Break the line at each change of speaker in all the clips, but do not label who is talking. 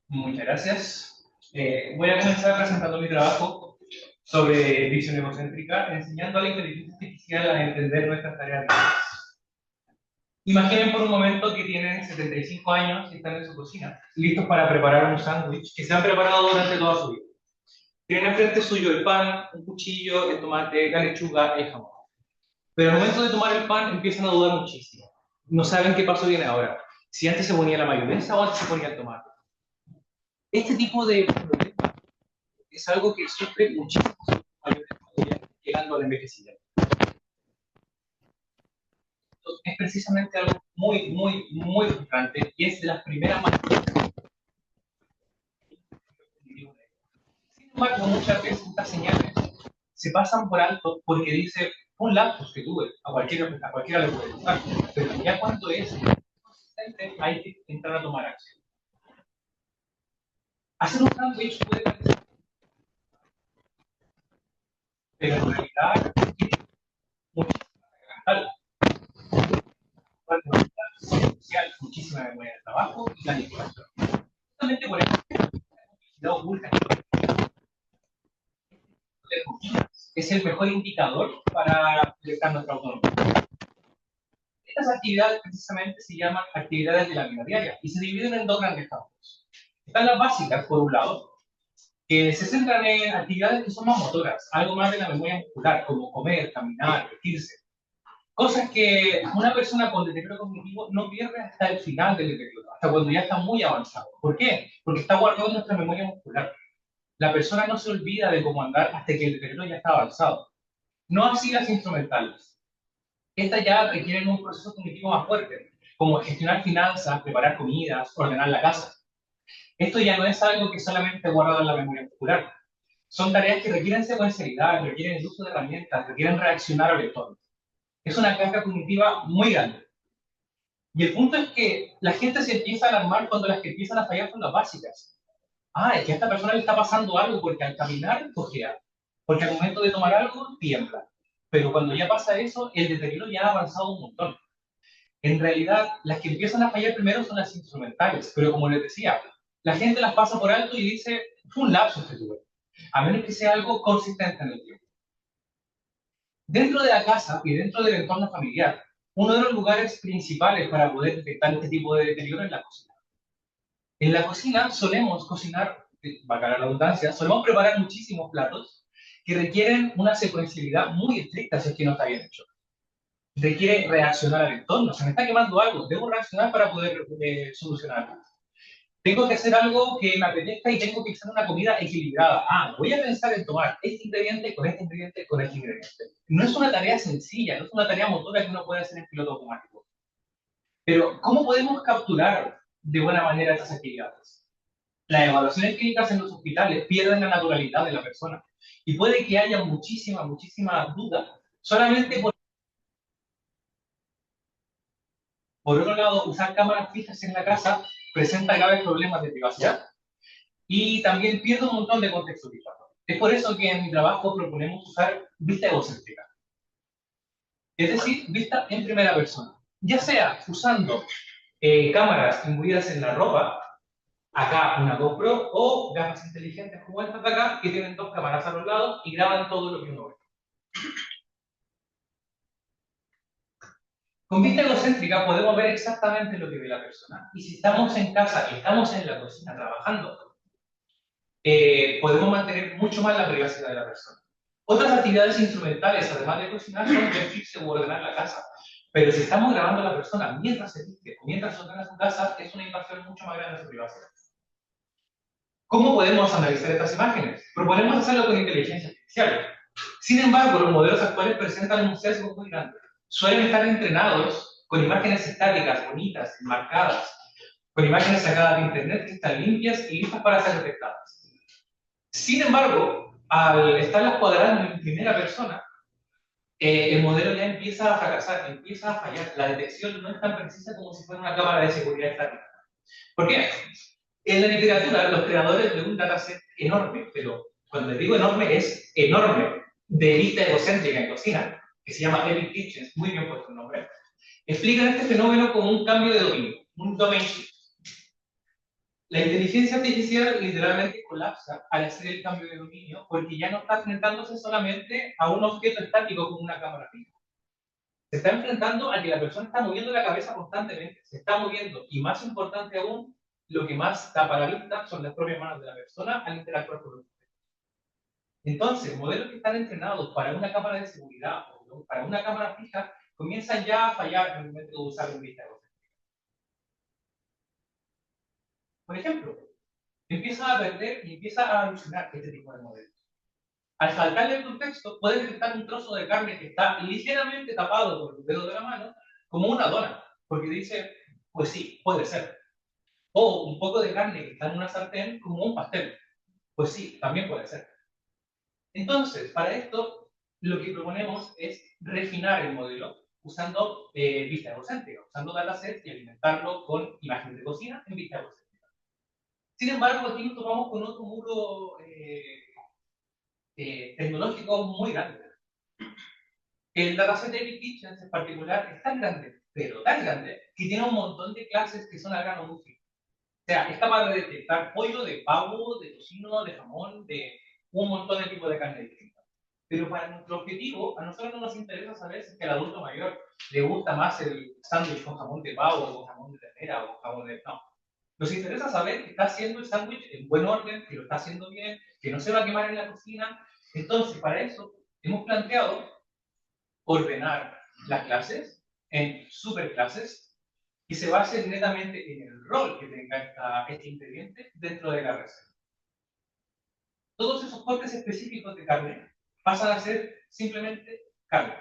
Muchas gracias. Voy a comenzar presentando mi trabajo sobre visión egocéntrica, enseñando a la inteligencia artificial a entender nuestras tareas diarias. Imaginen por un momento que tienen 75 años y están en su cocina, listos para preparar un sándwich que se han preparado durante toda su vida. Tienen enfrente suyo el pan, un cuchillo, el tomate, la lechuga, el jamón. Pero al momento de tomar el pan empiezan a dudar muchísimo. No saben qué paso viene ahora. Si antes se ponía la mayonesa o antes se ponía el tomate. Este tipo de problemas es algo que sufre muchísimos mayores llegando al envejecimiento. Es precisamente algo muy frustrante y es de las primeras maneras. Sin embargo, muchas veces estas señales se pasan por alto porque dice un lapsus que tuve, a cualquiera le puede pasar, pero ya cuando es consistente hay que entrar a tomar acción. Hacer un sándwich puede parecer, pero en realidad tiene muchísima social, muchísima memoria de trabajo y planificación. Justamente por eso la oculta es el mejor indicador para detectar nuestra autonomía. Estas actividades precisamente se llaman actividades de la vida diaria y se dividen en dos grandes campos. Están las básicas, por un lado, que se centran en actividades que son más motoras, algo más de la memoria muscular, como comer, caminar, vestirse. Cosas que una persona con deterioro cognitivo no pierde hasta el final del deterioro, hasta cuando ya está muy avanzado. ¿Por qué? Porque está guardado en nuestra memoria muscular. La persona no se olvida de cómo andar hasta que el deterioro ya está avanzado. No así las instrumentales. Estas ya requieren un proceso cognitivo más fuerte, como gestionar finanzas, preparar comidas, ordenar la casa. Esto ya no es algo que solamente guardado en la memoria muscular. Son tareas que requieren secuencialidad, requieren el uso de herramientas, requieren reaccionar al entorno. Es una carga cognitiva muy grande. Y el punto es que la gente se empieza a alarmar cuando las que empiezan a fallar son las básicas. Ah, es que a esta persona le está pasando algo porque al caminar cojea, porque al momento de tomar algo tiembla. Pero cuando ya pasa eso, el deterioro ya ha avanzado un montón. En realidad, las que empiezan a fallar primero son las instrumentales, pero como les decía, la gente las pasa por alto y dice, fue un lapsus que tuve, a menos que sea algo consistente en el tiempo. Dentro de la casa y dentro del entorno familiar, uno de los lugares principales para poder detectar este tipo de deterioro es la cocina. En la cocina solemos cocinar, valga la redundancia, solemos preparar muchísimos platos que requieren una secuencialidad muy estricta si es que no está bien hecho. Requiere reaccionar al entorno. Se me está quemando algo, debo reaccionar para poder solucionarlo. Tengo que hacer algo que me apetezca y tengo que hacer una comida equilibrada. Ah, voy a pensar en tomar este ingrediente con este ingrediente con este ingrediente. No es una tarea sencilla, no es una tarea motora que uno puede hacer en piloto automático. Pero, ¿cómo podemos capturar de buena manera estas actividades? Las evaluaciones clínicas en los hospitales pierden la naturalidad de la persona. Y puede que haya muchísima duda solamente por otro lado, usar cámaras fijas en la casa presenta graves problemas de privacidad y también pierde un montón de contexto visual. Es por eso que en mi trabajo proponemos usar vista egocéntrica, es decir, vista en primera persona. Ya sea usando cámaras imbuidas en la ropa, acá una GoPro, o gafas inteligentes como estas de acá, que tienen dos cámaras a los lados y graban todo lo que uno ve. Con vista egocéntrica podemos ver exactamente lo que ve la persona. Y si estamos en casa y estamos en la cocina trabajando, podemos mantener mucho más la privacidad de la persona. Otras actividades instrumentales, además de cocinar, son vestirse o ordenar la casa. Pero si estamos grabando a la persona mientras se viste o mientras ordena su casa, es una invasión mucho más grande de su privacidad. ¿Cómo podemos analizar estas imágenes? Proponemos hacerlo con inteligencia artificial. Sin embargo, los modelos actuales presentan un sesgo muy grande. Suelen estar entrenados con imágenes estáticas, bonitas, marcadas, con imágenes sacadas de internet que están limpias y listas para ser detectadas. Sin embargo, al estarlas cuadrando en primera persona, el modelo ya empieza a fracasar, empieza a fallar. La detección no es tan precisa como si fuera una cámara de seguridad estática. ¿Por qué? En la literatura, los creadores de un dataset enorme, pero cuando les digo enorme, es enorme, de vista egocéntrica en cocina, que se llama Epic Kitchens, muy bien puesto el nombre, explican este fenómeno como un cambio de dominio, un domain shift. La inteligencia artificial literalmente colapsa al hacer el cambio de dominio porque ya no está enfrentándose solamente a un objeto estático como una cámara fija. Se está enfrentando a que la persona está moviendo la cabeza constantemente, se está moviendo, y más importante aún, lo que más tapa la vista son las propias manos de la persona al interactuar con los objetos. Entonces, modelos que están entrenados para una cámara de seguridad o para una cámara fija comienzan ya a fallar en el momento de usar un vista. Por ejemplo, empieza a perder y empieza a alucinar este tipo de modelos. Al faltarle el contexto, puede detectar un trozo de carne que está ligeramente tapado por el dedo de la mano como una dona, porque dice, pues sí, puede ser. O un poco de carne que está en una sartén como un pastel. Pues sí, también puede ser. Entonces, para esto, lo que proponemos es refinar el modelo usando vista egocéntrica, usando datasets y alimentarlo con imágenes de cocina en vista egocéntrica. Sin embargo, aquí nos topamos con otro muro tecnológico muy grande. El dataset de Epic Kitchens en particular es tan grande, pero tan grande, que tiene un montón de clases que son a grano muy fino. O sea, es capaz de detectar pollo, de pavo, de tocino, de jamón, de un montón de tipos de carne distintas. Pero para nuestro objetivo, a nosotros no nos interesa saber si es que al adulto mayor le gusta más el sándwich con jamón de pavo, o con jamón de ternera, o con jamón de... No. Nos interesa saber que está haciendo el sándwich en buen orden, que lo está haciendo bien, que no se va a quemar en la cocina. Entonces, para eso, hemos planteado ordenar las clases en superclases y se base netamente en el rol que tenga este ingrediente dentro de la receta. Todos esos cortes específicos de carne pasan a ser simplemente carne.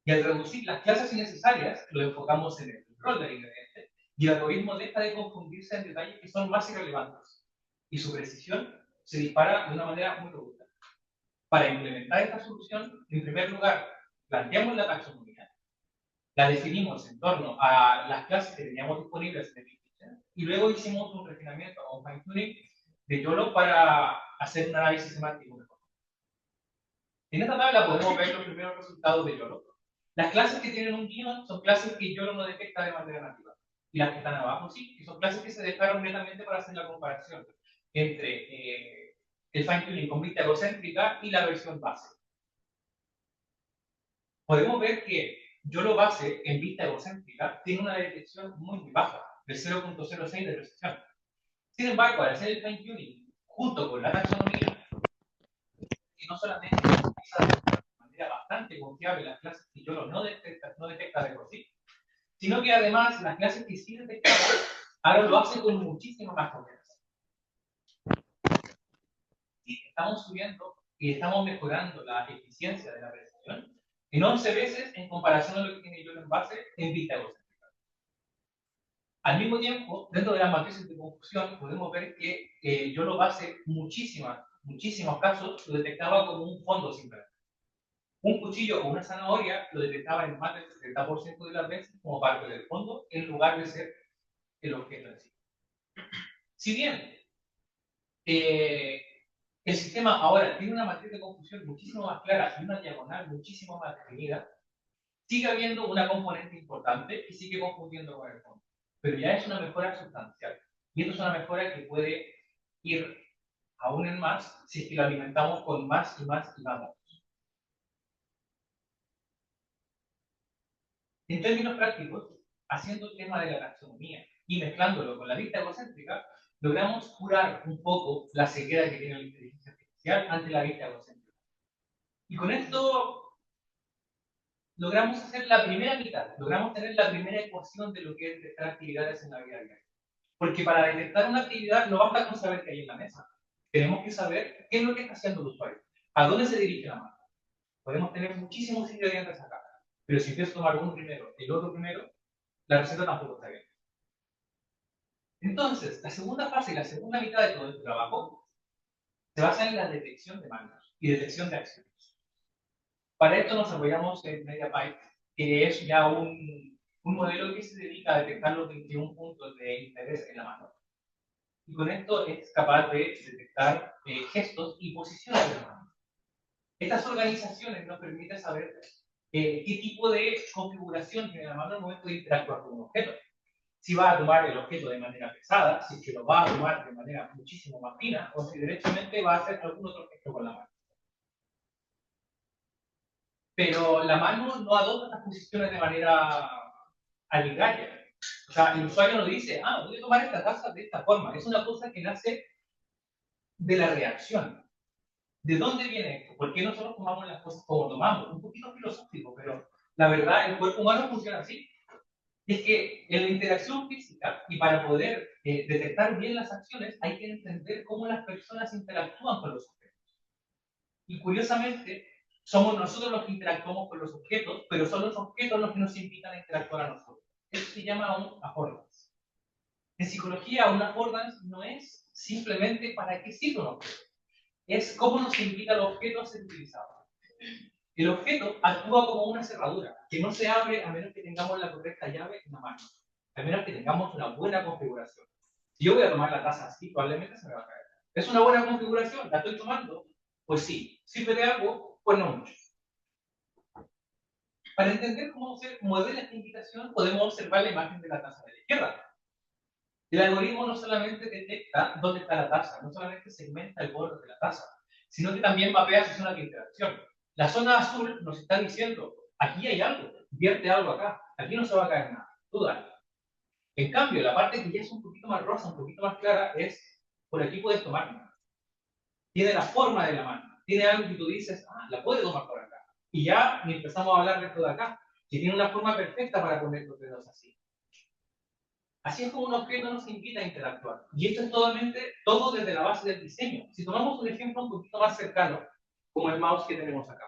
Y al reducir las clases innecesarias, lo enfocamos en el rol del ingrediente y el algoritmo deja de confundirse en detalles que son más irrelevantes. Y su precisión se dispara de una manera muy robusta. Para implementar esta solución, en primer lugar, planteamos la taxonomía, la definimos en torno a las clases que teníamos disponibles en el Kitchen y luego hicimos un refinamiento o un fine-tuning de YOLO para hacer un análisis semántico mejor. En esta tabla podemos ver los primeros resultados de YOLO. Las clases que tienen un guión son clases que YOLO no detecta de manera nativa. Y las que están abajo sí, que son clases que se dejaron netamente para hacer la comparación entre el fine-tuning con vista egocéntrica y la versión base. Podemos ver que YOLO base en vista egocéntrica tiene una detección muy baja, de 0.06 de precisión. Sin embargo, al hacer el fine-tuning junto con la taxonomía, que no solamente utiliza de manera bastante confiable las clases que YOLO no detecta de por sí, sino que además las clases que sí detecta, ahora lo hace con muchísima más confianza. Sí, estamos subiendo y estamos mejorando la eficiencia de la precisión en 11 veces en comparación a lo que tiene YOLO en base en vista egocéntrica. Al mismo tiempo, dentro de las matrices de confusión, podemos ver que YOLO base muchísimos casos lo detectaba como un fondo simplemente. Un cuchillo o una zanahoria lo detectaba en más del 70% de las veces como parte del fondo, en lugar de ser el objeto en sí. Si bien el sistema ahora tiene una matriz de confusión muchísimo más clara y una diagonal muchísimo más definida, sigue habiendo una componente importante y sigue confundiendo con el fondo. Pero ya es una mejora sustancial. Y esto es una mejora que puede ir aún en más si es que lo alimentamos con más y más y más datos. En términos prácticos, haciendo el tema de la taxonomía y mezclándolo con la vista egocéntrica, logramos curar un poco la ceguera que tiene la inteligencia artificial ante la vista egocéntrica. Y con esto logramos hacer la primera mitad, logramos tener la primera ecuación de lo que es detectar actividades en la vida diaria. Porque para detectar una actividad no basta con saber qué hay en la mesa. Tenemos que saber qué es lo que está haciendo el usuario, a dónde se dirige la mano. Podemos tener muchísimos ingredientes acá, pero si empiezo a tomar uno primero, el otro primero, la receta tampoco está bien. Entonces, la segunda fase y la segunda mitad de todo este trabajo se basa en la detección de manos y detección de acciones. Para esto nos apoyamos en MediaPipe, que es ya un modelo que se dedica a detectar los 21 puntos de interés en la mano. Y con esto es capaz de detectar gestos y posiciones de la mano. Estas organizaciones nos permiten saber qué tipo de configuración tiene la mano al momento de interactuar con un objeto. si va a tomar el objeto de manera pesada, si es que lo va a tomar de manera muchísimo más fina, o si derechamente va a hacer algún otro gesto con la mano. Pero la mano no adopta estas posiciones de manera arbitraria. O sea, el usuario no dice, voy a tomar esta taza de esta forma. Es una cosa que nace de la reacción. ¿De dónde viene esto? ¿Por qué nosotros tomamos las cosas como tomamos? Un poquito filosófico, pero la verdad, el cuerpo humano funciona así. Y es que en la interacción física, y para poder detectar bien las acciones, hay que entender cómo las personas interactúan con los objetos. Y curiosamente, somos nosotros los que interactuamos con los objetos, pero son los objetos los que nos invitan a interactuar a nosotros. Eso se llama un affordance. En psicología, un affordance no es simplemente para qué sirve un objeto, es cómo nos invita el objeto a ser utilizado. El objeto actúa como una cerradura, que no se abre a menos que tengamos la correcta llave en la mano, a menos que tengamos una buena configuración. Si yo voy a tomar la taza así, probablemente se me va a caer. ¿Es una buena configuración? ¿La estoy tomando? Pues sí. ¿Sirve de algo? Pues no mucho. Para entender cómo se modela esta invitación, podemos observar la imagen de la taza de la izquierda. El algoritmo no solamente detecta dónde está la taza, no solamente segmenta el borde de la taza, sino que también mapea su zona de interacción. La zona azul nos está diciendo, aquí hay algo, vierte algo acá, aquí no se va a caer nada, tú dale. En cambio, la parte que ya es un poquito más rosa, un poquito más clara, es, por aquí puedes tomar nada. Tiene la forma de la mano, tiene algo que tú dices, la puedes tomar por acá. Y ya ni empezamos a hablar de esto de acá, que tiene una forma perfecta para poner los dedos así. Así es como un objeto nos invita a interactuar. Y esto es todo desde la base del diseño. Si tomamos un ejemplo un poquito más cercano, como el mouse que tenemos acá.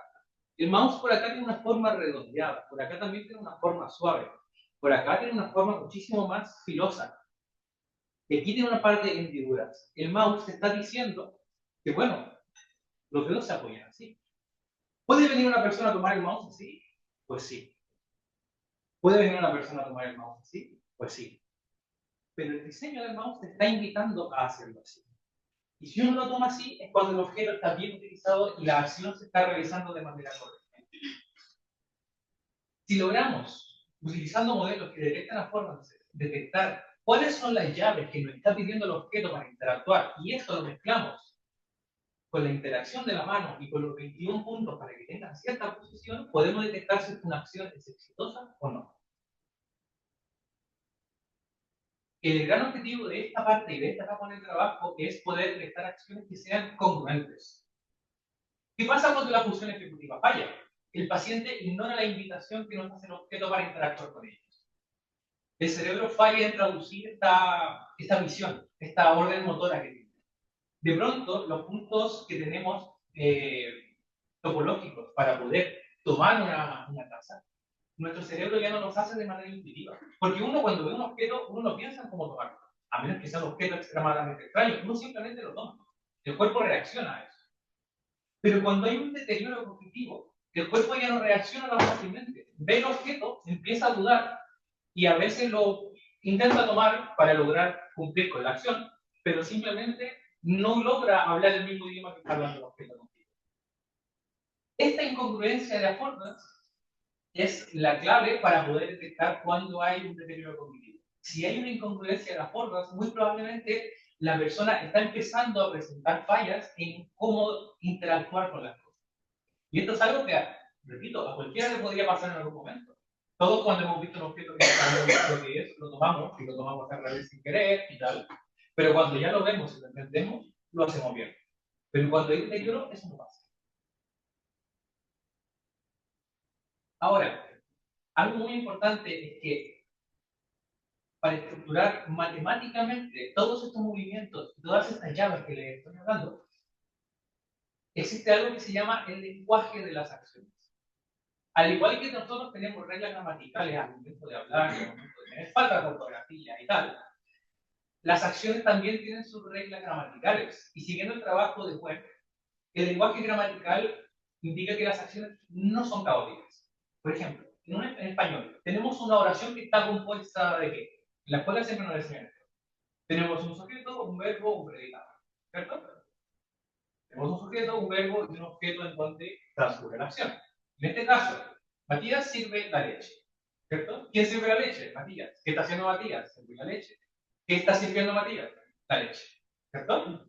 El mouse por acá tiene una forma redondeada, por acá también tiene una forma suave, por acá tiene una forma muchísimo más filosa. Y aquí tiene una parte de hendiduras. El mouse te está diciendo que, bueno, los dedos se apoyan así. ¿Puede venir una persona a tomar el mouse así? Pues sí. ¿Puede venir una persona a tomar el mouse así? Pues sí. Pero el diseño del mouse te está invitando a hacerlo así. Y si uno lo toma así, es cuando el objeto está bien utilizado y la acción se está realizando de manera correcta. Si logramos, utilizando modelos que detectan las formas, detectar cuáles son las llaves que nos está pidiendo el objeto para interactuar, y esto lo mezclamos con la interacción de la mano y con los 21 puntos para que tengan cierta posición, podemos detectar si una acción es exitosa o no. El gran objetivo de esta parte y de esta etapa del trabajo es poder detectar acciones que sean congruentes. ¿Qué pasa cuando la función ejecutiva falla? El paciente ignora la invitación que nos hace el objeto para interactuar con ellos. El cerebro falla en traducir esta visión, esta orden motora que tiene. De pronto, los puntos que tenemos topológicos para poder tomar una taza, nuestro cerebro ya no los hace de manera intuitiva. Porque uno cuando ve un objeto, uno no piensa en cómo tomarlo. A menos que sea un objeto extremadamente extraño, uno simplemente lo toma. El cuerpo reacciona a eso. Pero cuando hay un deterioro cognitivo, el cuerpo ya no reacciona tan fácilmente. Ve el objeto, empieza a dudar y a veces lo intenta tomar para lograr cumplir con la acción, pero simplemente no logra hablar el mismo idioma que está hablando el objeto contigo. Esta incongruencia de affordances es la clave para poder detectar cuando hay un deterioro cognitivo. Si hay una incongruencia de affordances, muy probablemente la persona está empezando a presentar fallas en cómo interactuar con las cosas. Y esto es algo que, repito, a cualquiera le podría pasar en algún momento. Todos cuando hemos visto un objeto que no sabemos lo que es, lo tomamos, y lo tomamos a través sin querer y tal. Pero cuando ya lo vemos y lo entendemos, lo hacemos bien. Pero cuando hay deterioro, eso no pasa. Ahora, algo muy importante es que para estructurar matemáticamente todos estos movimientos, todas estas llaves que les estoy hablando, existe algo que se llama el lenguaje de las acciones. Al igual que nosotros tenemos reglas gramaticales al momento de hablar, al momento de tener falta de ortografía y tal, las acciones también tienen sus reglas gramaticales. Y siguiendo el trabajo de Webb, el lenguaje gramatical indica que las acciones no son caóticas. Por ejemplo, en español, tenemos una oración que está compuesta de qué? En la escuela siempre nos enseñan esto. Tenemos un sujeto, un verbo, un predicado. ¿Cierto? Tenemos un sujeto, un verbo y un objeto en donde transcurre la acción. En este caso, Matías sirve la leche. ¿Cierto? ¿Quién sirve la leche? Matías. ¿Qué está haciendo Matías? Sirve la leche. ¿Qué está sirviendo Matías? La leche. ¿Cierto?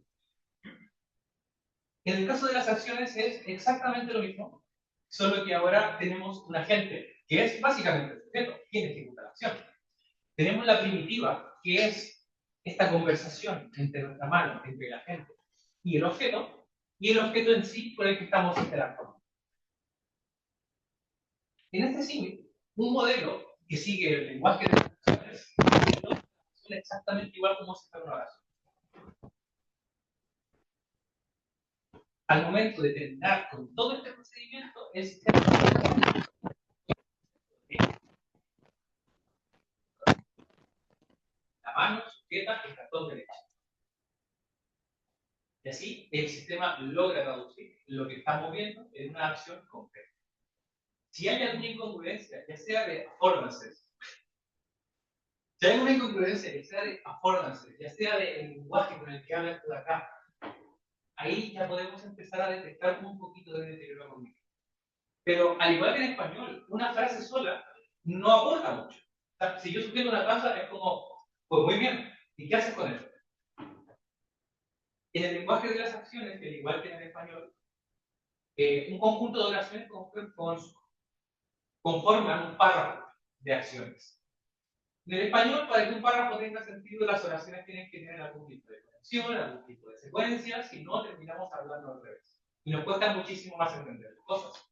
En el caso de las acciones es exactamente lo mismo, solo que ahora tenemos un agente, que es básicamente el sujeto, quien ejecuta la acción. Tenemos la primitiva, que es esta conversación entre nuestra mano, entre el agente y el objeto en sí con el que estamos interactuando. En este símil, un modelo que sigue el lenguaje de las acciones funciona exactamente igual como si fuera una oración. Al momento de terminar con todo este procedimiento, es la mano sujeta el cartón de leche. Y así el sistema logra traducir lo que estamos viendo en una acción concreta. Si hay alguna incongruencia, ya sea de affordances, si hay una incongruencia, ya sea de affordances, ya sea del lenguaje con el que habla esto de acá, ahí ya podemos empezar a detectar un poquito de deterioro cognitivo. Pero al igual que en español, una frase sola no aporta mucho. O sea, si yo sujeto una taza, es como, pues muy bien, ¿y qué haces con eso? En el lenguaje de las acciones, al igual que en el español, un conjunto de oraciones conforman un párrafo de acciones. En el español, para que un párrafo tenga sentido, las oraciones tienen que tener algún tipo de conexión, algún tipo de secuencia, si no, terminamos hablando al revés. Y nos cuesta muchísimo más entender las cosas.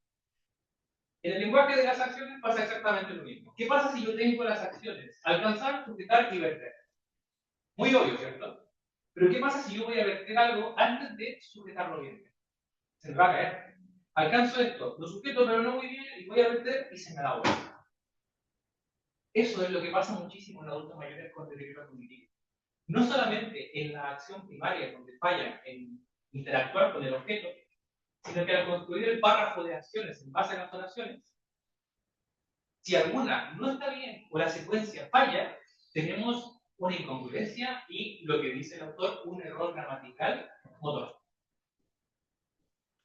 En el lenguaje de las acciones pasa exactamente lo mismo. ¿Qué pasa si yo tengo las acciones? Alcanzar, sujetar y verter. Muy obvio, ¿cierto? Pero ¿qué pasa si yo voy a verter algo antes de sujetarlo bien? Se me va a caer. Alcanzo esto, lo sujeto pero no muy bien y voy a verter y se me da vuelta. Eso es lo que pasa muchísimo en adultos mayores con deterioro cognitivo. No solamente en la acción primaria, donde fallan en interactuar con el objeto, sino que al construir el párrafo de acciones en base a las oraciones, si alguna no está bien o la secuencia falla, tenemos una incongruencia y, lo que dice el autor, un error gramatical motor.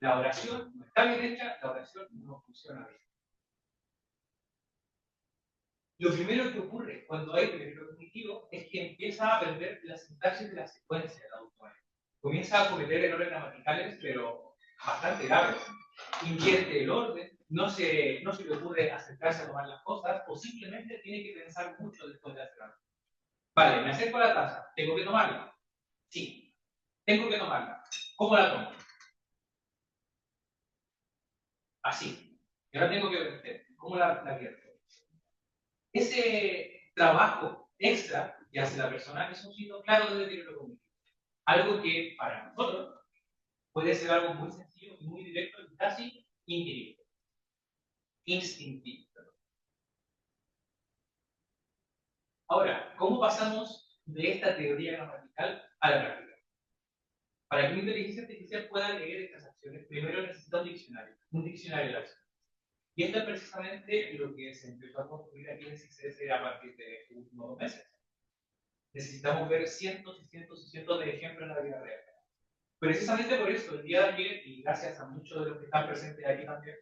La oración no está bien hecha, la oración no funciona bien. Lo primero que ocurre cuando hay deterioro cognitivo es que empieza a aprender la sintaxis de la secuencia del autor. Comienza a cometer errores gramaticales, pero bastante graves. Invierte el orden, no se le ocurre acercarse a tomar las cosas, o simplemente tiene que pensar mucho después de hacer algo. Vale, me acerco a la taza, ¿tengo que tomarla? Sí, tengo que tomarla. ¿Cómo la tomo? Así. Y ahora tengo que verter. ¿Cómo la vierto? Ese trabajo extra que hace la persona es un signo claro de deterioro cognitivo. Algo que para nosotros puede ser algo muy sencillo, muy directo y casi indirecto. Instintivo. Ahora, ¿cómo pasamos de esta teoría gramatical a la práctica? Para que una inteligencia artificial pueda leer estas acciones, primero necesita un diccionario de acciones. Y esto es precisamente lo que se empezó a construir aquí en CICES a partir de estos últimos 2 meses. Necesitamos ver cientos y cientos y cientos de ejemplos en la vida real. Precisamente por eso, el día de ayer, y gracias a muchos de los que están presentes aquí también,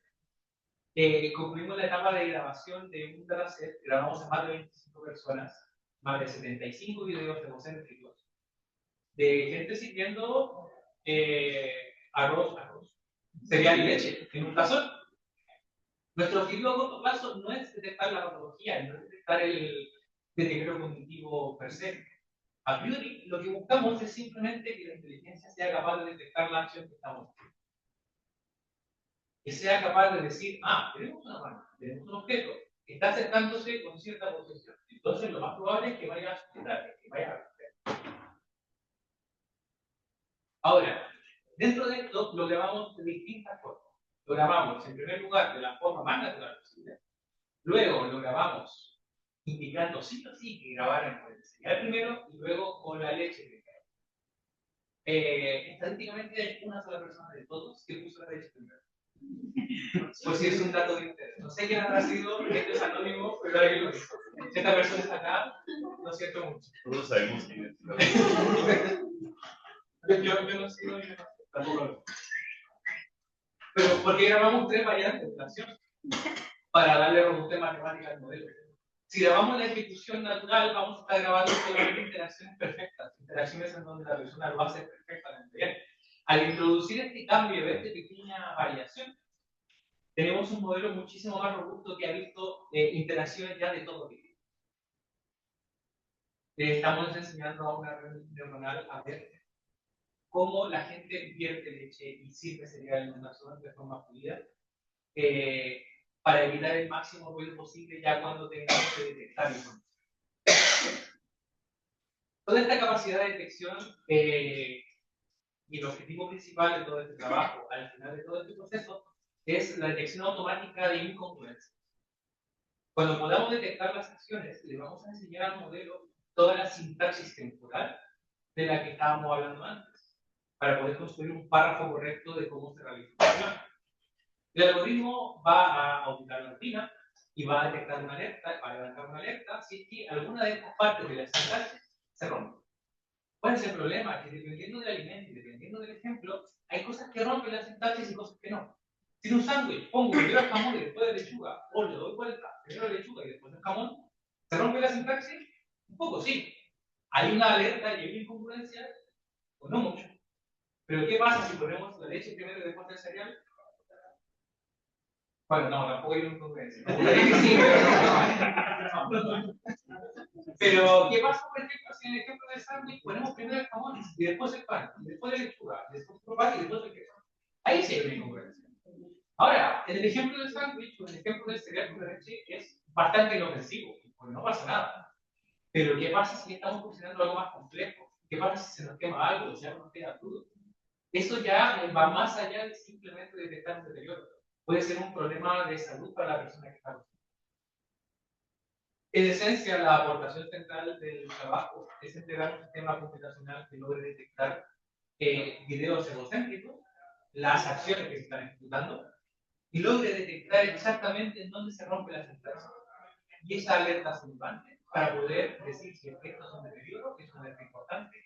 concluimos la etapa de grabación de un dataset, grabamos a más de 25 personas, más de 75 videos egocéntricos, de gente sirviendo arroz, cereal y leche en un tazón. Nuestro objetivo a corto plazo no es detectar la patología, no es detectar el deterioro cognitivo per se. A priori, lo que buscamos es simplemente que la inteligencia sea capaz de detectar la acción que estamos haciendo. Que sea capaz de decir, tenemos una mano, tenemos un objeto que está acercándose con cierta posición. Entonces, lo más probable es que vaya a sujetar, que vaya a romper. Ahora, dentro de esto lo grabamos de distintas formas. Lo grabamos, en primer lugar, de la forma más natural posible. Luego lo grabamos indicando sí o sí que grabaran con el cereal primero y luego con la leche primero. Estadísticamente hay una sola persona de todos que puso la leche primero. Pues sí, es un dato de interés. No sé quién habrá sido, este es anónimo, pero alguien lo dijo. Si esta persona está acá, lo siento mucho.
Todos sabemos quién es.
Yo no sé, yo no sé, tampoco lo sé. Pero, ¿por qué grabamos 3 variantes de acción? Para darle robustez matemática al modelo. Si grabamos la ejecución natural, vamos a estar grabando solamente interacciones perfectas, interacciones en donde la persona lo hace perfectamente bien. Al introducir este cambio, esta pequeña variación, tenemos un modelo muchísimo más robusto que ha visto interacciones ya de todo tipo. Estamos enseñando a una red neuronal a ver cómo la gente vierte leche y sirve cereal en una zona de forma fluida, para evitar el máximo ruido posible ya cuando tengamos que detectar información. Toda esta capacidad de detección y el objetivo principal de todo este trabajo, al final de todo este proceso, es la detección automática de incongruencias. Cuando podamos detectar las acciones, le vamos a enseñar al modelo toda la sintaxis temporal de la que estábamos hablando antes, para poder construir un párrafo correcto de cómo se realiza la acción. El algoritmo va a auditar la rutina y va a detectar una alerta, va a levantar una alerta si es que alguna de estas partes de la sintaxis se rompe. ¿Cuál es el problema? Que dependiendo del alimento y dependiendo del ejemplo, hay cosas que rompen la sintaxis y cosas que no. Si en un sándwich pongo primero el jamón y después de lechuga, o le doy vuelta, primero la lechuga y después el jamón, ¿se rompe la sintaxis? Un poco, sí. Hay una alerta y hay una incongruencia, o no mucho. Pero ¿qué pasa si ponemos la leche primero y después el cereal? Bueno, no, tampoco hay una incongruencia. Pero, ¿qué pasa, por ejemplo, si en el ejemplo del sándwich ponemos primero el jamón y después el pan, y después la lechuga, y después el pan y después el queso? Ahí sí hay una incongruencia. Ahora, en el ejemplo del sándwich o en el ejemplo del cereal con leche es bastante inofensivo, porque no pasa nada. Pero, ¿qué pasa si estamos cocinando algo más complejo? ¿Qué pasa si se nos quema algo, si algo nos queda crudo? Eso ya va más allá de simplemente detectar un deterioro. Puede ser un problema de salud para la persona que está cocinando. En esencia, la aportación central del trabajo es entregar un sistema computacional que logre detectar videos egocéntricos, las acciones que se están ejecutando, y logre detectar exactamente en dónde se rompe la sentencia. Y esa alerta es relevante para poder decir si estos son deterioros, que es una alerta importante,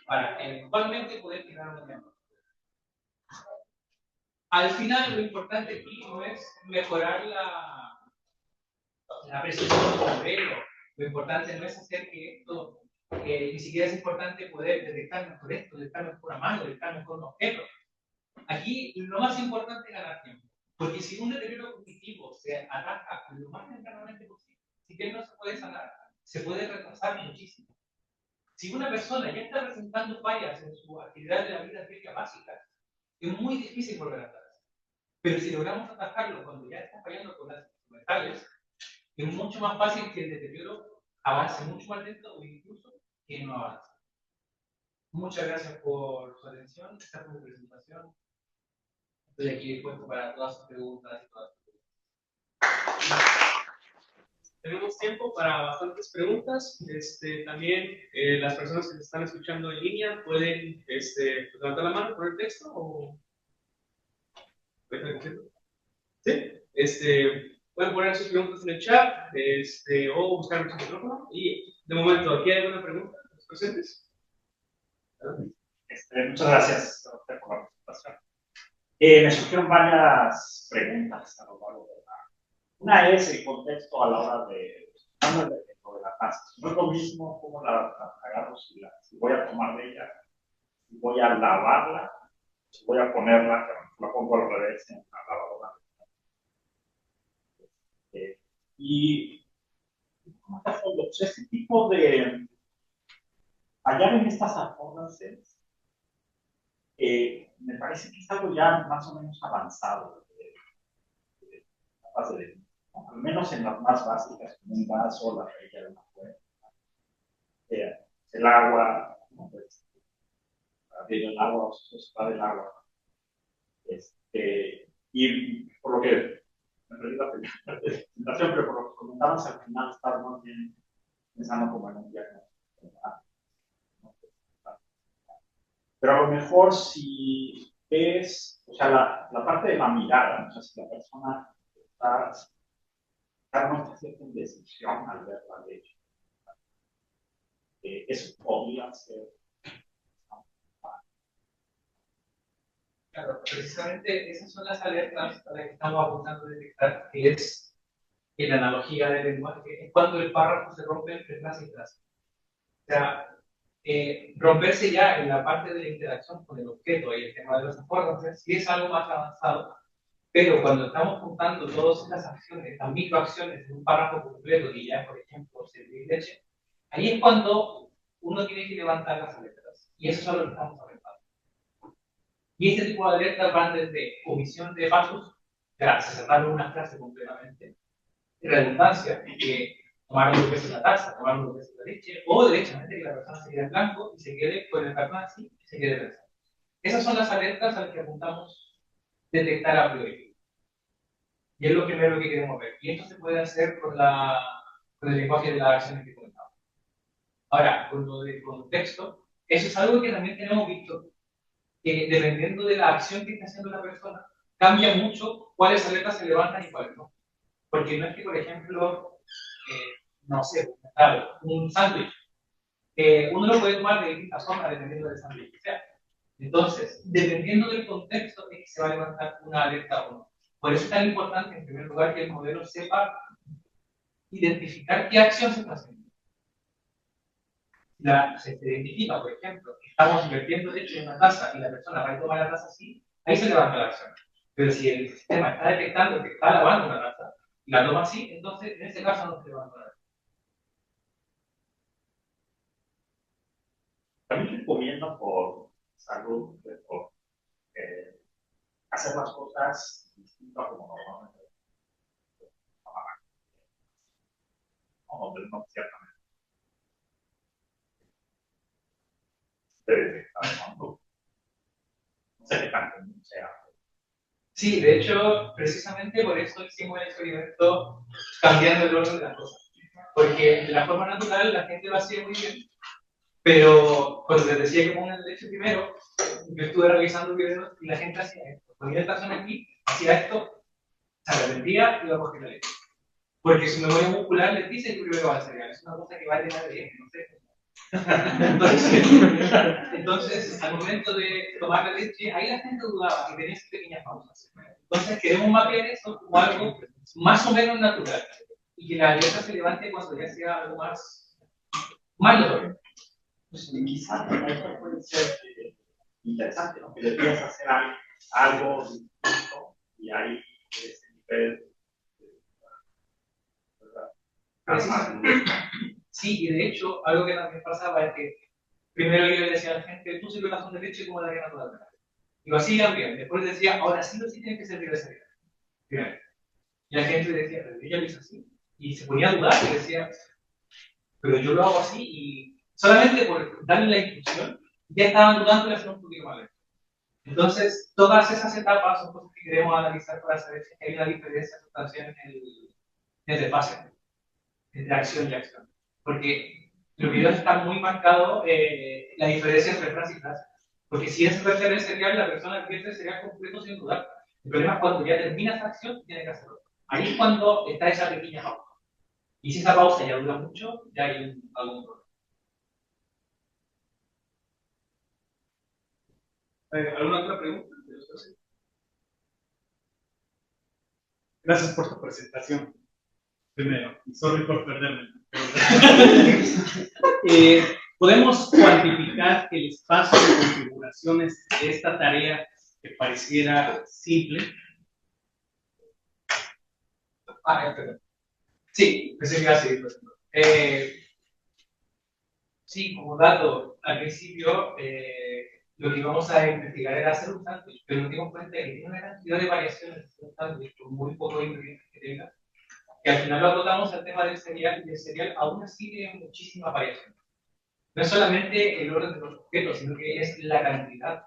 para eventualmente poder generar una diagnóstico. Al final, lo importante aquí no es mejorar la precisión del modelo. Lo importante no es hacer que esto, ni siquiera es importante poder detectar mejor esto, detectar mejor a mano, detectar mejor un objeto. Aquí lo más importante es ganar tiempo. Porque si un deterioro cognitivo se ataca lo más tempranamente posible, si bien no se puede sanar, se puede retrasar muchísimo. Si una persona ya está presentando fallas en su actividad de la vida diaria básica, es muy difícil volver atrás. Pero si logramos atajarlo cuando ya está fallando con las instrumentales, es mucho más fácil que el deterioro avance mucho más lento o incluso que no avance. Muchas gracias por su atención. Esta fue mi presentación. Estoy aquí dispuesto para todas sus preguntas y todas sus preguntas.
Tenemos tiempo para bastantes preguntas. También las personas que se están escuchando en línea pueden levantar la mano por el texto o... ¿Sí? Pueden poner sus preguntas en el chat o buscar su micrófono. Y de momento, ¿aquí hay alguna pregunta de los presentes?
Muchas gracias, doctor, por la presentación. Me surgieron varias preguntas a lo largo de la... Una es el contexto a la hora de lo de la taza. No es lo mismo cómo la agarro, si voy a tomar de ella, si voy a lavarla, si voy a ponerla, la pongo al revés en la lavadora. Y ¿cómo está fondo? Pues este tipo de... hallar en estas affordances, me parece que es algo ya más o menos avanzado. ¿No? Al menos en las más básicas, como un vaso, la regla de una fuente, el agua, ¿no? Abrir el agua o separar el agua. Y por lo que me perdí la presentación, pero por lo que comentabas al final, estar más bien pensando como en un diagnóstico. Pero a lo mejor si ves, o sea, la parte de la mirada, o sea, si la persona está muestra cierta indecisión al ver la leche. Eso podría ser.
Claro, precisamente esas son las alertas a las que estamos apuntando a detectar, que es en la analogía del lenguaje, es cuando el párrafo se rompe entre frase y frase. O sea, romperse ya en la parte de la interacción con el objeto y el tema de las affordances sí es algo más avanzado, pero cuando estamos juntando todas estas acciones, estas microacciones en un párrafo completo, y ya, por ejemplo, servir leche, ahí es cuando uno tiene que levantar las alertas. Y eso es lo que estamos hablando. Y este tipo de alertas van desde omisión de pasos, ya se cerraron una frase completamente, redundancia, que tomaron lo que es la taza, tomaron lo que es la leche, o derechamente que la persona se quede en blanco y se quede con el cartón así y se quede pensando. Esas son las alertas a las que apuntamos detectar a priori. Y es lo primero que queremos ver. Y esto se puede hacer con el lenguaje de las acciones que comentamos. Ahora, con lo del contexto, eso es algo que también tenemos visto, que dependiendo de la acción que está haciendo la persona, cambia mucho cuáles alertas se levantan y cuáles no. Porque no es que, por ejemplo, no sé, claro, un sándwich, uno lo puede tomar de distintas formas dependiendo del sándwich que sea. Entonces, dependiendo del contexto, es que se va a levantar una alerta o no. Por eso es tan importante, en primer lugar, que el modelo sepa identificar qué acción se está haciendo. Se identifica, por ejemplo, que estamos invirtiendo leche en una taza y la persona va a tomar la taza así, ahí se levanta la acción. Pero si el sistema está detectando que está lavando una taza y la toma así, entonces en ese caso no se levanta la acción.
También recomiendo por salud, por hacer las cosas distintas como normalmente. No, ciertamente. No sé qué tanto sea.
Sí, de hecho, precisamente por eso hicimos el experimento cambiando el orden de las cosas. Porque de la forma natural la gente lo hacía muy bien, pero cuando les decía que pongan leche primero, yo estuve revisando videos y la gente hacía esto. Ponía el tazón aquí, hacía esto, se arrepentía y iba a coger la leche. Porque su memoria muscular les dice que primero va al cereal. Es una cosa que va a llegar de bien, no sé. Entonces, al momento de tomar la leche, ahí la gente dudaba y tenía esas pequeñas pausas. Entonces, queremos mapear eso como algo más o menos natural y que la alerta se levante cuando ya sea algo más notorio.
Pues, quizás eso puede ser interesante, ¿no? Que le pidas hacer algo distinto y ahí ese nivel.
Sí, y de hecho, algo que también pasaba es que primero yo le decía a la gente, tú sirves la tazón de leche como la que natural. Y lo hacían bien. Después decía, ahora sí o sí tiene que servir esa leche. Bien. Y la gente decía, pero ella lo hizo así. Y se ponía a dudar y decía, pero yo lo hago así y solamente por darle la instrucción ya estaban dudando de hacer un poquito más lento. Entonces, todas esas etapas son cosas que queremos analizar para saber si hay una diferencia sustancial en el desfase entre acción y acción. Porque los videos están muy marcados la diferencia entre frase y frase. Porque si es referencia serial, la persona empieza el serial completo sin dudar. El problema es cuando ya termina esa acción, tiene que hacerlo. Ahí es cuando está esa pequeña pausa. Y si esa pausa ya dura mucho, ya hay algún problema.
¿Alguna otra pregunta? Gracias por tu presentación. Primero, sorry por perderme. ¿Podemos cuantificar el espacio de configuraciones de esta tarea que pareciera simple?
Sí, pensé que iba a seguir. Sí, como dato, al principio lo que íbamos a investigar era hacer un sándwich, pero nos dimos cuenta que tiene una cantidad de variaciones de un sándwich con muy pocos ingredientes que tenga, que al final lo acotamos al tema del cereal, y el cereal aún así tiene muchísimas variaciones. No es solamente el orden de los objetos, sino que es la cantidad.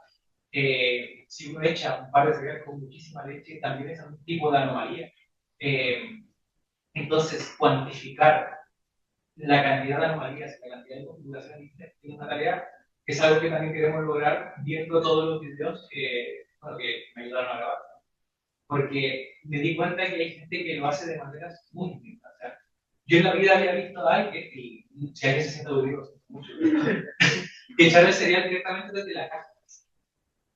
Si uno echa un par de cereales con muchísima leche, también es un tipo de anomalía. Entonces, cuantificar la cantidad de anomalías y la cantidad de configuraciones es una tarea que es algo que también queremos lograr viendo todos los videos que me ayudaron a grabar. Porque me di cuenta que hay gente que lo hace de maneras muy distintas. O sea, yo en la vida había visto a alguien, y si alguien se siente duro, mucho, que echar el cereal directamente desde la caja,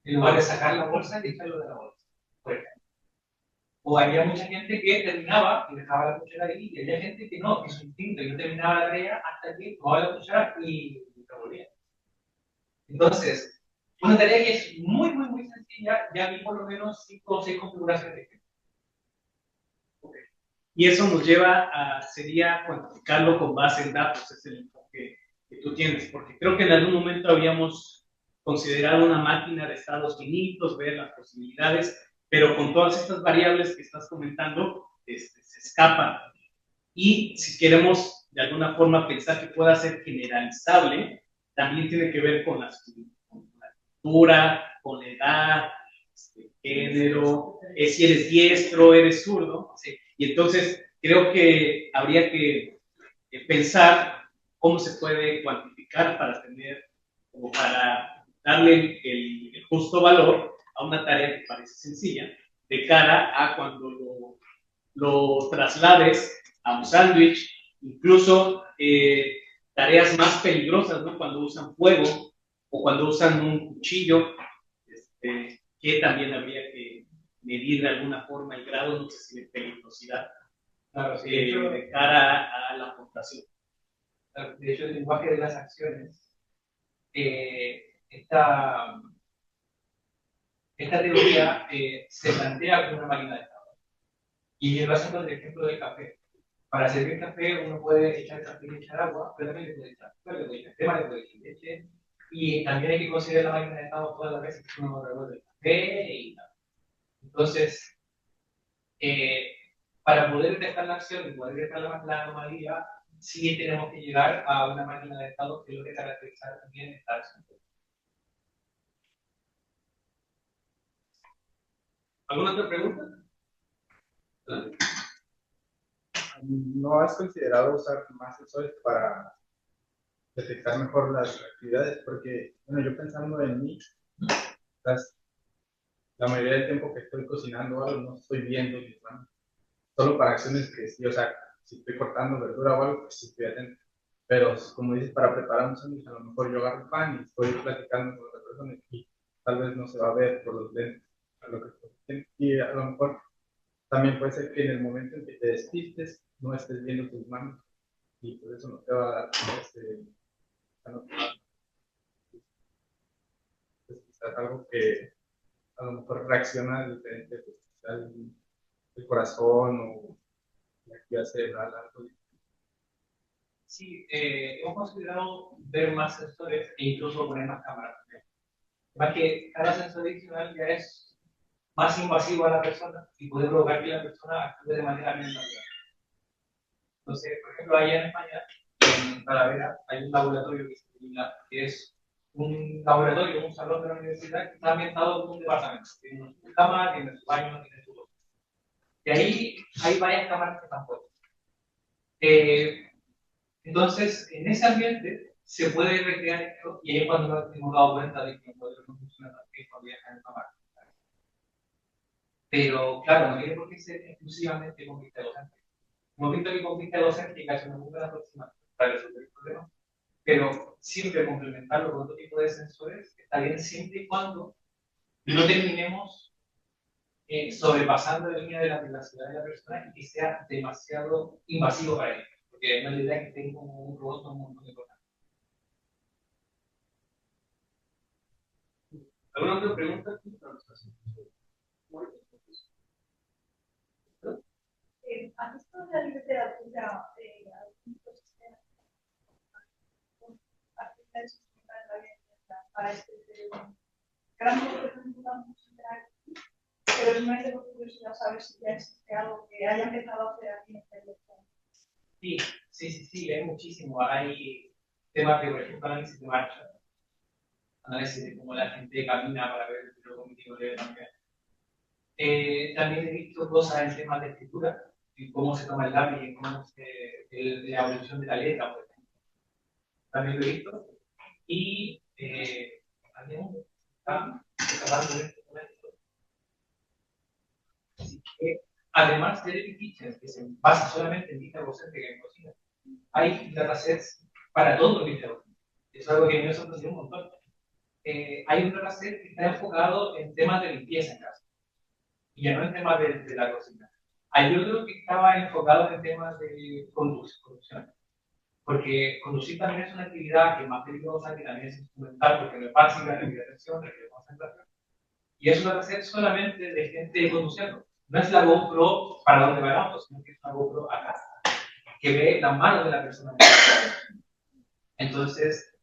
en lugar de sacar la bolsa y echarlo de la bolsa, por ejemplo. O había mucha gente que terminaba y dejaba la cuchara ahí, y había gente que no, que su instinto, y no terminaba la tarea hasta que tomaba la cuchara y revolvía. Entonces, una tarea que es muy, muy, muy sencilla, ya vi por lo menos 5 o 6 configuraciones de ejemplo.
Okay. Y eso nos lleva a, sería cuantificarlo con base en datos, es el enfoque que tú tienes, porque creo que en algún momento habíamos considerado una máquina de estados finitos, ver las posibilidades, pero con todas estas variables que estás comentando, se escapan. Y si queremos de alguna forma pensar que pueda ser generalizable, también tiene que ver con la cultura, con la edad, género, si eres diestro, eres zurdo. Sí. Y entonces creo que habría que pensar cómo se puede cuantificar para tener, o para darle el justo valor a una tarea que parece sencilla, de cara a cuando lo traslades a un sándwich, incluso tareas más peligrosas, ¿no? Cuando usan fuego o cuando usan un cuchillo, que también habría que medir de alguna forma el grado, no sé si de peligrosidad,
claro, sí,
de cara a la aportación.
De hecho, el lenguaje de las acciones, esta teoría se plantea como una máquina de estado. Y yo lo hago con el ejemplo del café. Para servir café uno puede echar café y echar agua, pero también le puede echar azúcar, le puede echar crema, le puede echar leche. Y también hay que considerar la máquina de estado todas las veces que uno revuelve el café y tal. Entonces, para poder detectar la acción y poder detectar la anomalía, sí tenemos que llegar a una máquina de estado que es lo que caracteriza también esta acción.
¿Alguna otra pregunta?
¿No has considerado usar más sensores para detectar mejor las actividades? Porque, bueno, yo pensando en mí, la mayoría del tiempo que estoy cocinando algo no estoy viendo mis manos. Solo para acciones que sí, o sea, si estoy cortando verdura o algo, pues sí estoy atento. Pero, como dices, para preparar un sándwich, a lo mejor yo agarro el pan y estoy platicando con otra persona y tal vez no se va a ver por los lentes. Y a lo mejor también puede ser que en el momento en que te despistes no estés viendo tus manos y por eso no te va a dar pues, quizás algo que a lo mejor reacciona diferente, pues, el corazón o la actividad cerebral, algo.
Sí, hemos considerado ver más sensores e incluso poner más cámaras. Más que cada sensor adicional ya es más invasivo a la persona y puede provocar que la persona actúe de manera menos natural. Entonces, por ejemplo, allá en España, en Talavera, hay un laboratorio que es un laboratorio, un salón de la universidad que está ambientado como un departamento. Tiene su cama, tiene su baño, tiene su... Y ahí hay varias cámaras que están puestas. Entonces, en ese ambiente se puede recrear esto y ahí es cuando nos hemos dado cuenta de que el modelo no funciona tan bien cuando viajan en cámara. Pero, claro, no tiene por qué ser exclusivamente con vista docente. Hemos visto que con vista docente es una muy buena aproximación para resolver el problema, pero siempre complementarlo con otro tipo de sensores está bien siempre y cuando no terminemos sobrepasando la línea de la privacidad de la persona y que sea demasiado invasivo para ellos. Porque no es la idea que tenga como un robot con un montón de cosas.
¿Alguna otra pregunta?
¿Has visto en la literatura algunos sistemas para este gran grupo de mucho interactivo? Pero no es de curiosidad saber si ya existe algo que haya empezado a hacer aquí en el
Sí, hay muchísimo. Hay temas de, por ejemplo, análisis de marcha, análisis de cómo la gente camina para ver el flujo cognitivo debe cambiar. También he visto cosas en temas de escritura, en cómo se toma el lápiz, en cómo la evolución de la letra, por ejemplo. También lo he visto. Y también está tratando en este momento. Así que, además de David Kitchen, que se basa solamente en vista docente que en cocina, hay datasets para todo el vista docente. Es algo que me sorprendió un montón. Hay un dataset que está enfocado en temas de limpieza en casa. y ya no en temas de la cocina. Hay otro que estaba enfocado en temas de conducción, porque conducir también es una actividad que es más peligrosa, que también es instrumental, porque no es fácil, requiere atención, requiere concentración. Y eso lo va a hacer solamente de gente conduciendo. No es la GoPro para donde va el auto, sino que es una GoPro acá, que ve las manos de la persona. Entonces,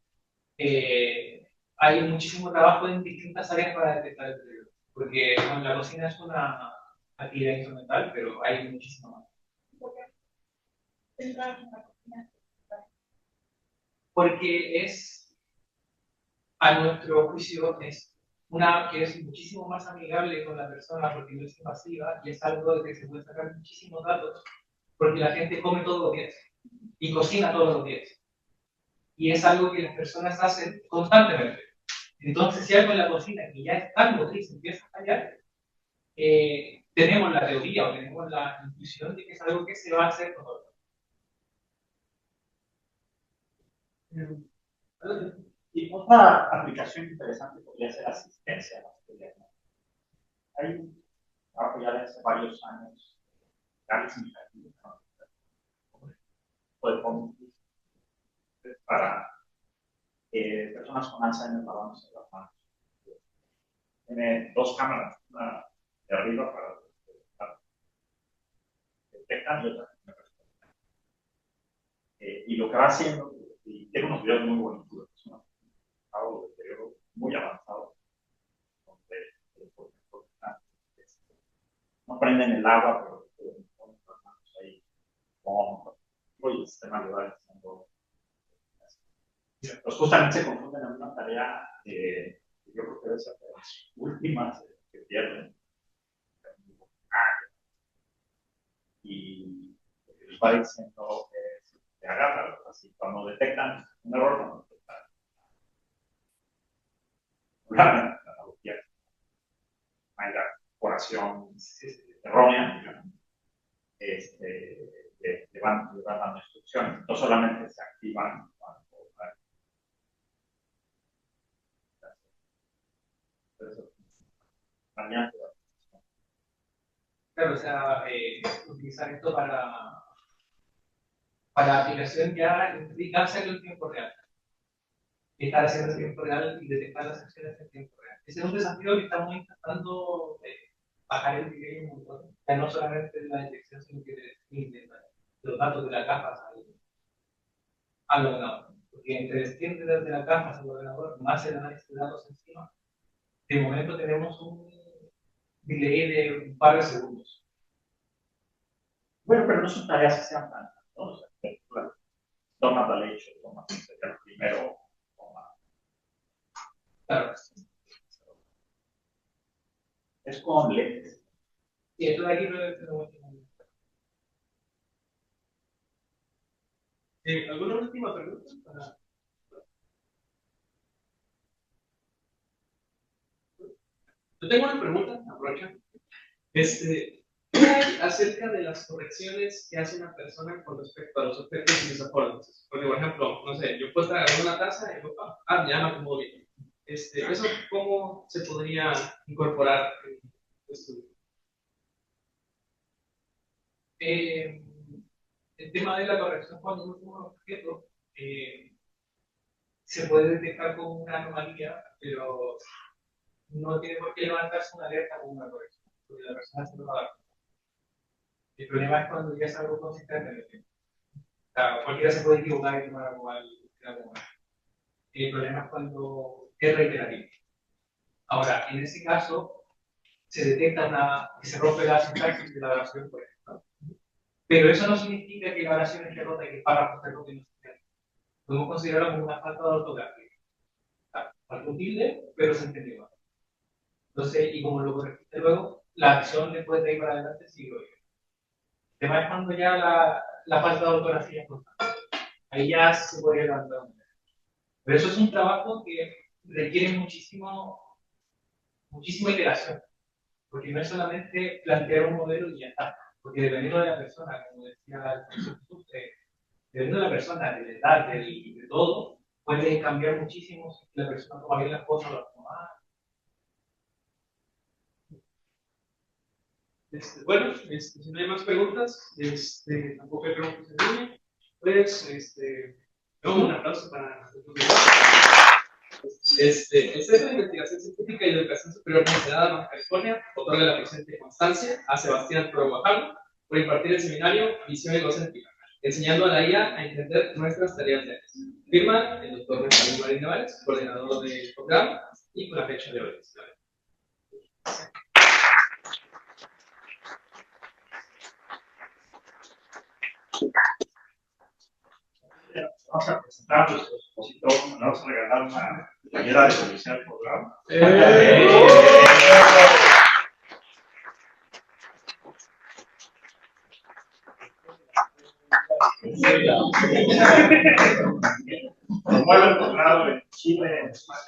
hay muchísimo trabajo en distintas áreas para detectar el peligro. Porque bueno, la cocina es una actividad instrumental, pero hay muchísimo más.
¿Por qué entrar en la cocina?
Porque es, a nuestro juicio, es una que es muchísimo más amigable con la persona porque no es invasiva y es algo de que se puede sacar muchísimos datos porque la gente come todos los días y cocina todos los días. Y es algo que las personas hacen constantemente. Entonces, si algo en la cocina que ya es tan motriz empieza a fallar, tenemos la teoría o tenemos la intuición de que es algo que se va a hacer con otro.
Y otra aplicación interesante podría ser asistencia a las peleas. Hay un trabajo ya de hace varios años, grandes iniciativas, ¿no? Para personas con Alzheimer lavándose las manos. Tiene dos cámaras, una de arriba para detectar y otra. Y lo que va haciendo, y tiene unos videos muy bonitos, es un deterioro muy avanzado, donde por ejemplo, no prenden el agua, pero ponen las manos ahí, y el sistema le va diciendo. Pues justamente se confunden en una tarea que yo creo que debe ser de las últimas que pierden. Y les va diciendo que se agarra, así cuando detectan un error, no detectan la analogía, hay la oración errónea, digamos, le van dando instrucciones, no solamente se activan cuando
Claro, o sea, utilizar esto para aplicación ya implica hacerlo en tiempo real. Estar haciendo en tiempo real y detectar las acciones en tiempo real. Ese es un desafío que estamos intentando bajar el delay un montón. Ya no solamente la detección, sino que los datos de la capa al ordenador. Porque entre desciende desde la capa al ordenador, más el análisis de datos encima, de momento tenemos un delay de un par de segundos.
Bueno, pero no son tareas que sean tantas, ¿no? O sea, toma la leche, toma el primero, toma.
Claro.
Es con lentes.
Y esto de aquí lo tenemos. ¿Alguna última pregunta? Yo tengo una pregunta, aprovecha. ¿Qué hay acerca de las correcciones que hace una persona con respecto a los objetos y desafortunadamente? Porque, por ejemplo, no sé, yo puedo estar agarrando una taza y digo, ya me acomodo bien. ¿Eso cómo se podría incorporar en el estudio? El tema de la corrección cuando uno toma un objeto se puede detectar como una anomalía, pero no tiene por qué levantarse una alerta con una corrección, porque la persona se lo va a dar. El problema es cuando ya es algo consistente en el tiempo. O sea, cualquiera se puede equivocar y tomar algo mal. El problema es cuando es reiterativo. Ahora, en ese caso, se detecta que se rompe la sintaxis de la oración, por ejemplo. Pero eso no significa que la oración esté rota y que el párrafo esté roto y no se entiende. Podemos considerarlo como una falta de ortografía. Falta un tilde, pero se entendió. Entonces, y como lo corregiste luego, la acción después de ahí para adelante sigue bien. El tema es cuando ya la falta de ortografía es constante. Ahí ya se podría levantar. Pero eso es un trabajo que requiere muchísima iteración, porque no es solamente plantear un modelo y ya está, porque dependiendo de la persona, como decía el profesor Jesús, dependiendo de la persona, de la edad, de todo, puede cambiar muchísimo si la persona toma bien las cosas o las toma mal.
Bueno, si no hay más preguntas, tampoco hay preguntas en línea, pues, un aplauso para el Centro de Investigación Científica y de Educación Superior de la Universidad de Baja California otorga la presente constancia a Sebastián Pro Guajardo por impartir el seminario Visión Egocéntrica, enseñando a la IA a entender nuestras tareas diarias. Firma el doctor Benjamín Marín Nevares, coordinador del programa, y con la fecha de hoy.
Vamos a presentar a nuestro expositor, vamos a regalar una playera de publicidad del programa. Promueve el programa en Chile, en España.